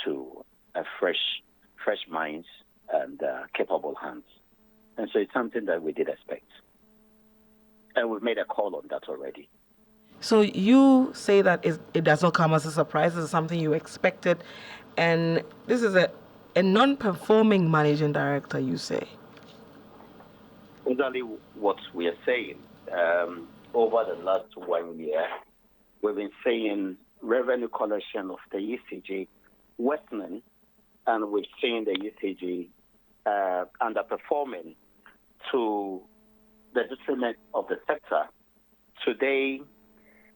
to fresh minds and capable hands. And so it's something that we did expect. And we've made a call on that already. So you say that it does not come as a surprise. It's something you expected. And this is a non-performing managing director, you say? Exactly what we are saying. Over the last 1 year, we've been saying revenue collection of the ECG worsening, and we've seen the ECG underperforming to the detriment of the sector. Today,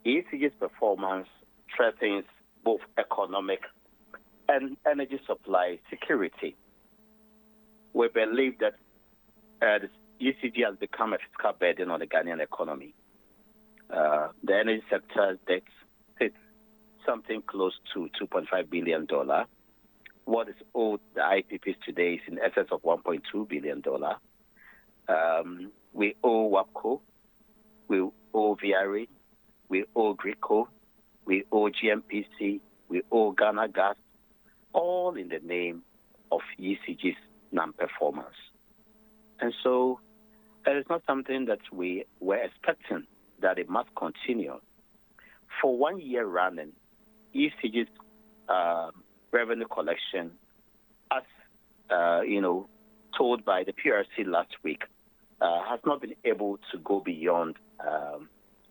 ECG's performance threatens both economic and energy supply security. We believe that the ECG has become a fiscal burden on the Ghanaian economy. The energy sector debt sits something close to $2.5 billion. What is owed the IPPs today is in excess of $1.2 billion. We owe WAPCO, we owe VII, we owe GRICO, we owe GMPC, we owe Ghana Gas, all in the name of ECG's non-performance. And so it is not something that we were expecting that it must continue. For 1 year running, ECG's revenue collection, as told by the PRC last week, has not been able to go beyond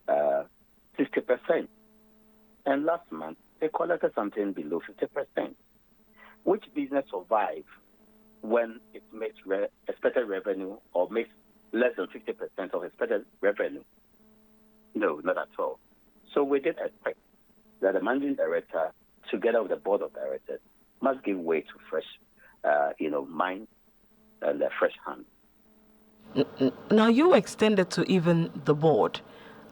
60%. And last month, they collected something below 50%. Which business survives when it makes expected revenue or makes less than 50% of expected revenue? No, not at all. So we did expect that the managing director, together with the board of directors, must give way to fresh, mind and fresh hands. Now, you extended to even the board.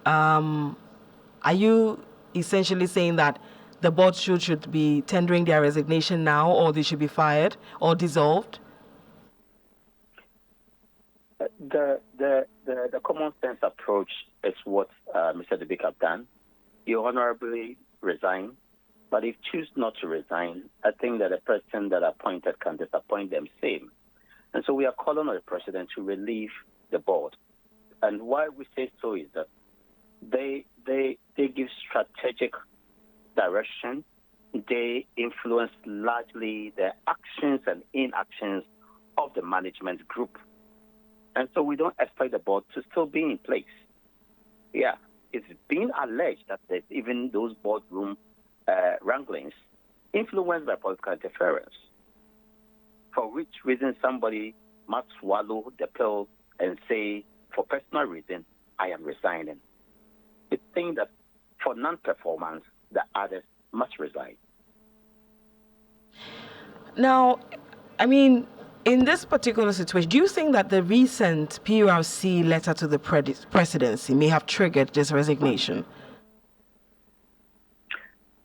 Are you essentially saying that the board should be tendering their resignation now, or they should be fired or dissolved? The common sense approach is what Mr. Dubik have done. He honorably resigned, but if choose not to resign, I think that the person that appointed can disappoint them same. And so we are calling on the president to relieve the board. And why we say so is that they give strategic direction. They influence largely the actions and inactions of the management group. And so we don't expect the board to still be in place. Yeah, it's been alleged that there's even those boardroom wranglings influenced by political interference, for which reason somebody must swallow the pill and say, for personal reason, I am resigning. It's saying that for non-performance, the others must resign. Now, in this particular situation, do you think that the recent PRC letter to the presidency may have triggered this resignation?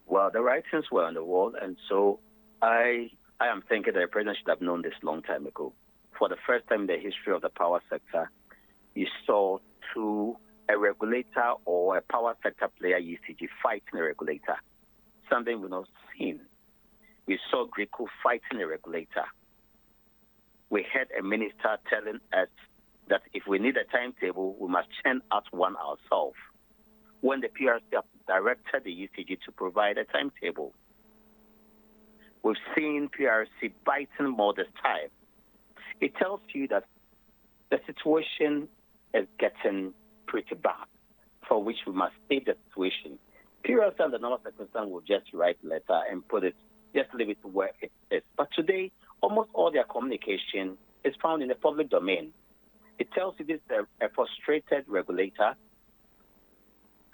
Well, the writings were on the wall, and so I am thinking that the president should have known this long time ago. For the first time in the history of the power sector, you saw a regulator or a power sector player, ECG, fighting a regulator, something we've not seen. We saw GRICO fighting a regulator. We had a minister telling us that if we need a timetable, we must churn out one ourselves, when the PRC directed the ECG to provide a timetable. We've seen PRC biting more this time. It tells you that the situation is getting pretty bad, for which we must save the situation. PRC and the normal circumstance will just write a letter and put it, just leave it where it is. But today, almost all their communication is found in the public domain. It tells you this is a frustrated regulator.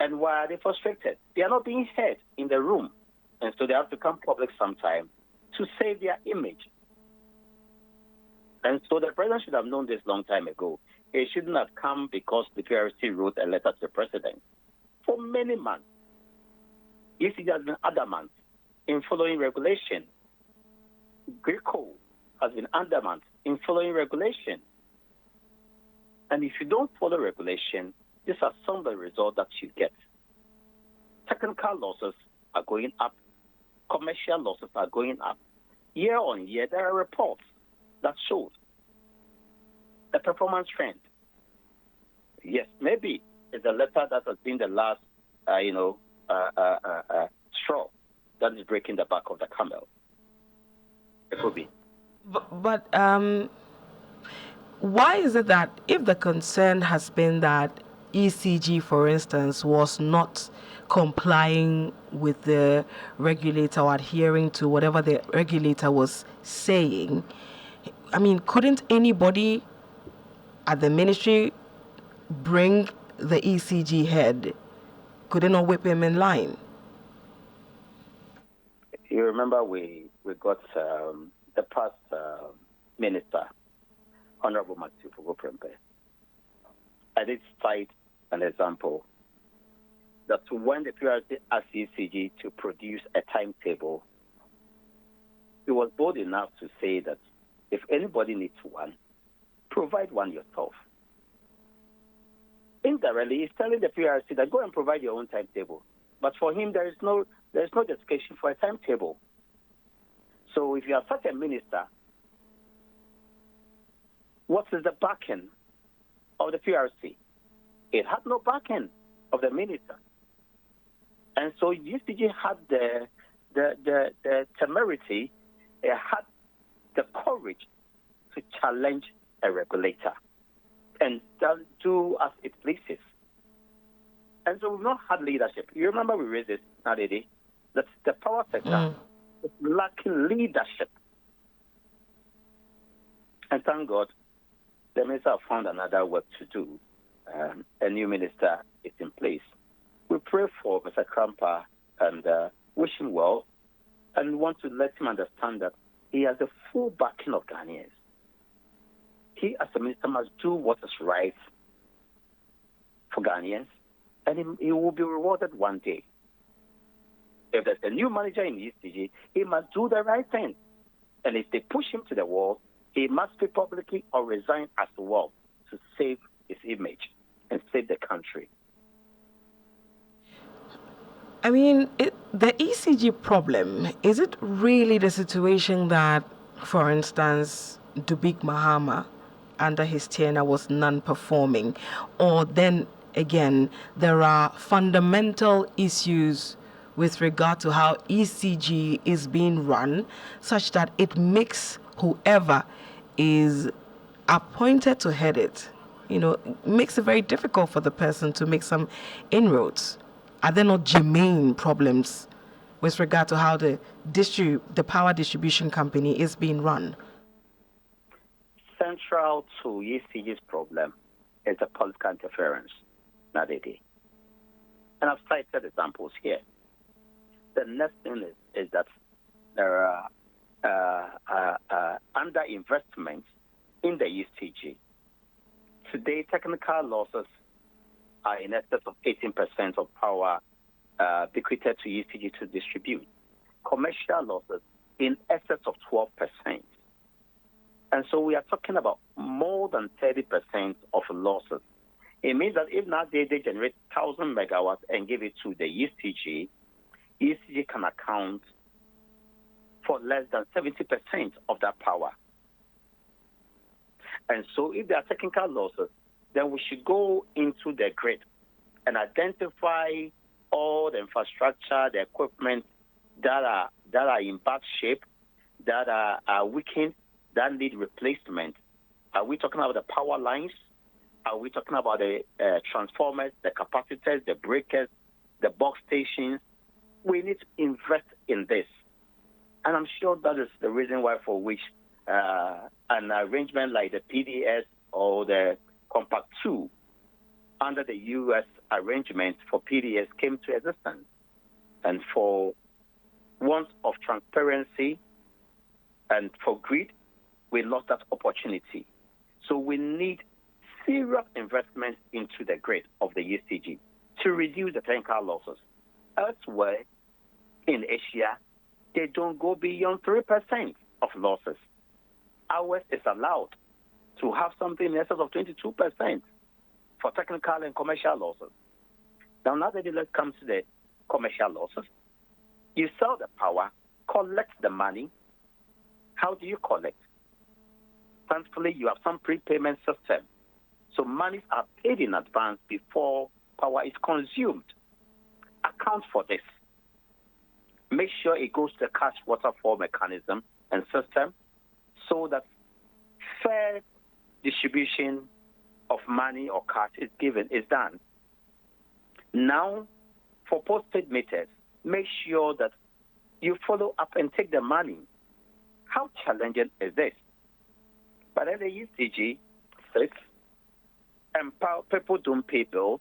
And why are they frustrated? They are not being heard in the room. And so they have to come public sometime to save their image. And so the president should have known this long time ago. It shouldn't have come because the PRC wrote a letter to the president. For many months, ECG has been adamant in following regulation. GRICO has been adamant in following regulation. And if you don't follow regulation, these are some of the results that you get. Technical losses are going up. Commercial losses are going up. Year on year, there are reports that show the performance trend. Yes, maybe it's the letter that has been the last, straw that is breaking the back of the camel. It could be. But why is it that if the concern has been that ECG, for instance, was not complying with the regulator or adhering to whatever the regulator was saying, I mean, couldn't anybody at the ministry bring the ECG head? Could they not whip him in line? You remember we got the past minister, Honorable Matthew Prempe. I did cite an example that when the PRC asked ECG to produce a timetable, he was bold enough to say that if anybody needs one, provide one yourself. Indirectly, he's telling the PRC that go and provide your own timetable. But for him, there is no justification for a timetable. So if you are such a minister, what is the backing of the PRC? It had no backing of the minister. And so UCG had the temerity, it had the courage to challenge a regulator and do as it pleases. And so we've not had leadership. You remember we raised this, Nadede, that the power sector is lacking leadership. And thank God, the minister have found another work to do. A new minister is in place. We pray for Mr. Krampa and wish him well and want to let him understand that he has the full backing of Ghanaians. He, as a minister, must do what is right for Ghanaians, and he will be rewarded one day. If there's a new manager in the ECG, he must do the right thing. And if they push him to the wall, he must speak publicly or resign as well to save his image and save the country. I mean, the ECG problem, is it really the situation that, for instance, Dubik Mahama under his tenure was non-performing? Or then again, there are fundamental issues with regard to how ECG is being run, such that it makes whoever is appointed to head it, makes it very difficult for the person to make some inroads. Are there not germane problems with regard to how the power distribution company is being run? Central to ECG's problem is the political interference, Nadede. And I've cited examples here. The next thing is that there are under-investments in the ECG. Today, technical losses are in excess of 18% of power bequeathed to ECG to distribute. Commercial losses in excess of 12%. And so we are talking about more than 30% of losses. It means that if now they generate 1,000 megawatts and give it to the ECG can account for less than 70% of that power. And so if there are technical losses, then we should go into the grid and identify all the infrastructure, the equipment that are in bad shape, that are weakened, that need replacement. Are we talking about the power lines? Are we talking about the transformers, the capacitors, the breakers, the box stations? We need to invest in this. And I'm sure that is the reason why for which an arrangement like the PDS or the Compact 2 under the U.S. arrangement for PDS came to existence. And for want of transparency and for greed, we lost that opportunity. So we need serious investment into the grid of the ECG to reduce the technical losses. Elsewhere in Asia, they don't go beyond 3% of losses. Ours is allowed to have something in excess of 22% for technical and commercial losses. Now that let's come to the commercial losses. You sell the power, collect the money, How do you collect? Thankfully, you have some prepayment system. So monies are paid in advance before power is consumed. Account for this. Make sure it goes to the cash waterfall mechanism and system so that fair distribution of money or cash is done. Now, for postpaid meters, make sure that you follow up and take the money. How challenging is this? But then the ECG sits, and people don't pay bills.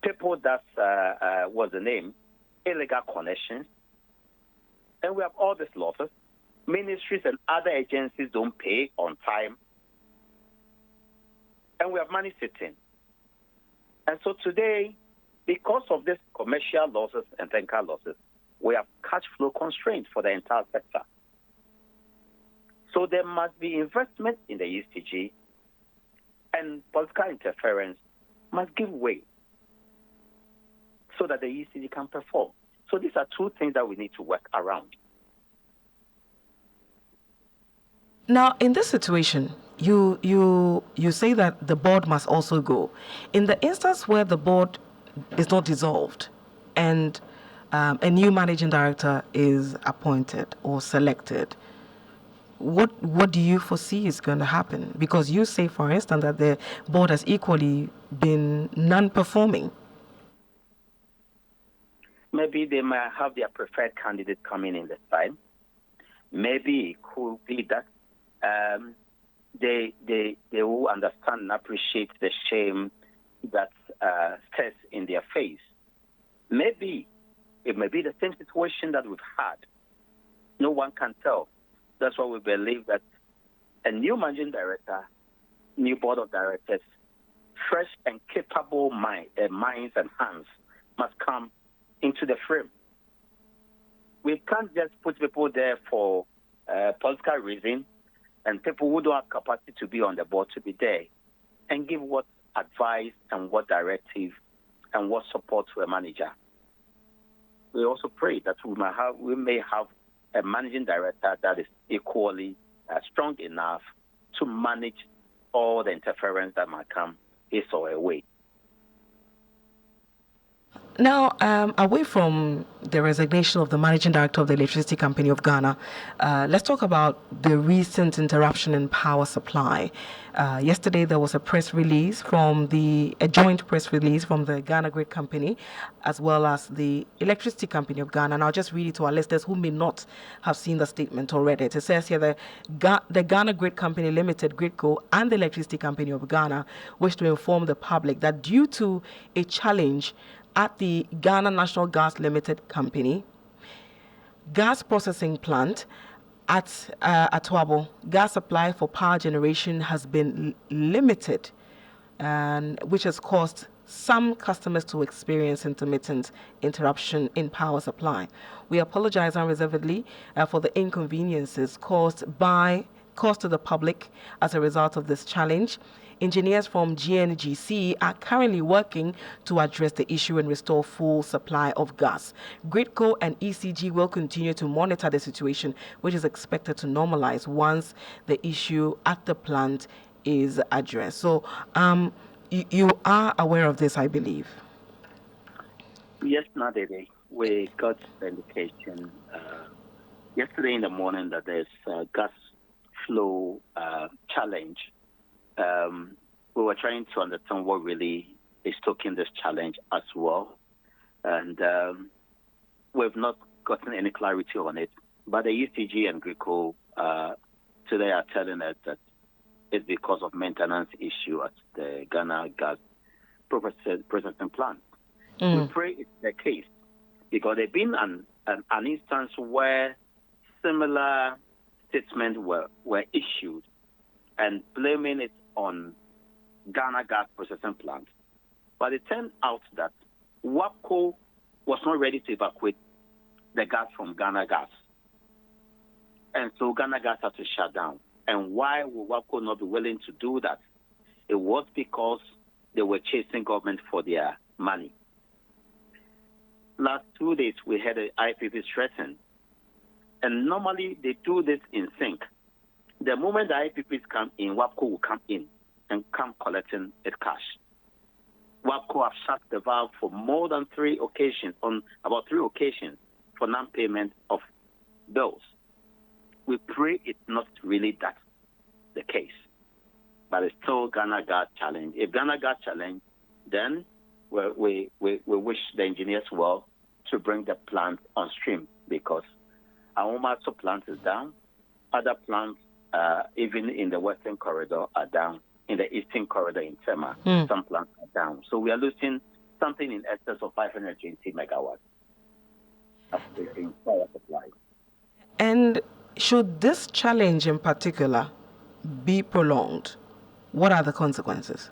People that's, what's the name? Illegal connections. And we have all these losses. Ministries and other agencies don't pay on time. And we have money sitting. And so today, because of this commercial losses and technical losses, we have cash flow constraints for the entire sector. So there must be investment in the ECG, and political interference must give way so that the ECG can perform. So these are two things that we need to work around. Now, in this situation, you say that the board must also go. In the instance where the board is not dissolved and a new managing director is appointed or selected, what do you foresee is going to happen? Because you say, for instance, that the board has equally been non-performing. Maybe they might have their preferred candidate coming in this time. Maybe it could be that they will understand and appreciate the shame that stares in their face. Maybe it may be the same situation that we've had. No one can tell. That's why we believe that a new managing director, new board of directors, fresh and capable minds and hands must come into the frame. We can't just put people there for political reason and people who don't have capacity to be on the board to be there and give what advice and what directive and what support to a manager. We also pray that we may have a managing director that is equally strong enough to manage all the interference that might come his or her way. Now, away from the resignation of the managing director of the Electricity Company of Ghana, let's talk about the recent interruption in power supply. Yesterday, there was a joint press release from the Ghana Grid Company, as well as the Electricity Company of Ghana. And I'll just read it to our listeners who may not have seen the statement or read it. It says here that the Ghana Grid Company Limited, GridCo, and the Electricity Company of Ghana wish to inform the public that due to a challenge at the Ghana National Gas Limited Company gas processing plant at Atwabo, gas supply for power generation has been limited, and which has caused some customers to experience intermittent interruption in power supply. We apologize unreservedly for the inconveniences caused to the public as a result of this challenge. Engineers from GNGC are currently working to address the issue and restore full supply of gas. GridCo and ECG will continue to monitor the situation, which is expected to normalize once the issue at the plant is addressed. So you are aware of this, I believe. Yes, Nadede. We got the indication yesterday in the morning that there's a gas flow challenge. We were trying to understand what really is stoking this challenge as well. And we've not gotten any clarity on it. But the ECG and GridCo today are telling us that it's because of maintenance issue at the Ghana gas processing plant. We pray it's the case because there's been an instance where similar statements were issued and blaming it on Ghana gas processing plant. But it turned out that WAPCO was not ready to evacuate the gas from Ghana gas. And so Ghana gas had to shut down. And why would WAPCO not be willing to do that? It was because they were chasing government for their money. Last 2 days, we had an IPP threaten And normally they do this in sync. The moment the IPPs come in, WAPCO will come in and come collecting its cash. WAPCO have shut the valve for more than about three occasions for non-payment of bills. We pray it's not really that the case, but it's still Ghana got challenged. If Ghana got challenged, then we wish the engineers well to bring the plant on stream, because Amoasi plant is down. Other plants, even in the western corridor, are down. In the eastern corridor in Tema, some plants are down. So we are losing something in excess of 520 megawatts in power supply. And should this challenge in particular be prolonged, what are the consequences?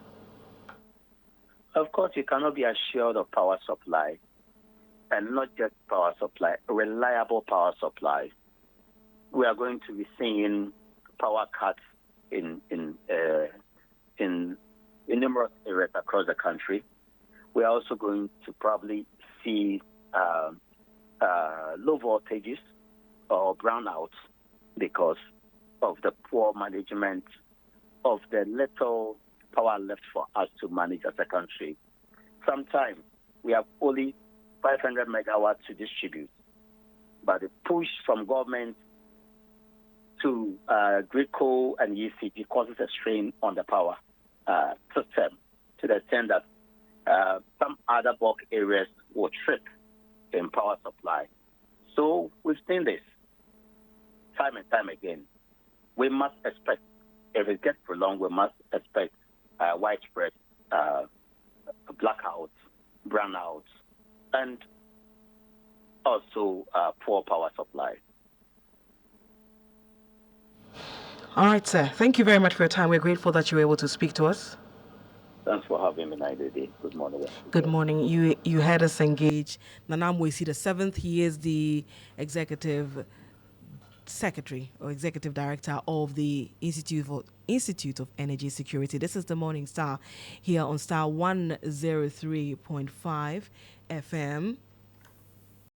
Of course, you cannot be assured of power supply, and not just power supply, reliable power supply. We are going to be seeing power cuts in numerous areas across the country. We are also going to probably see low voltages or brownouts because of the poor management of the little power left for us to manage as a country. Sometimes we have only 500 megawatts to distribute, but the push from government to GRIDCO and ECG causes a strain on the power system, to the extent that some other bulk areas will trip in power supply. So we've seen this time and time again. We must expect, if it gets prolonged, we must expect widespread blackouts, brownouts, and also poor power supply. All right, sir. Thank you very much for your time. We're grateful that you were able to speak to us. Thanks for having me, Naidede. Good morning. Good morning. You had us engage. Nana Amoasi the seventh. He is the executive secretary or executive director of the Institute of Energy Security. This is the Morning Star here on Star 103.5 FM.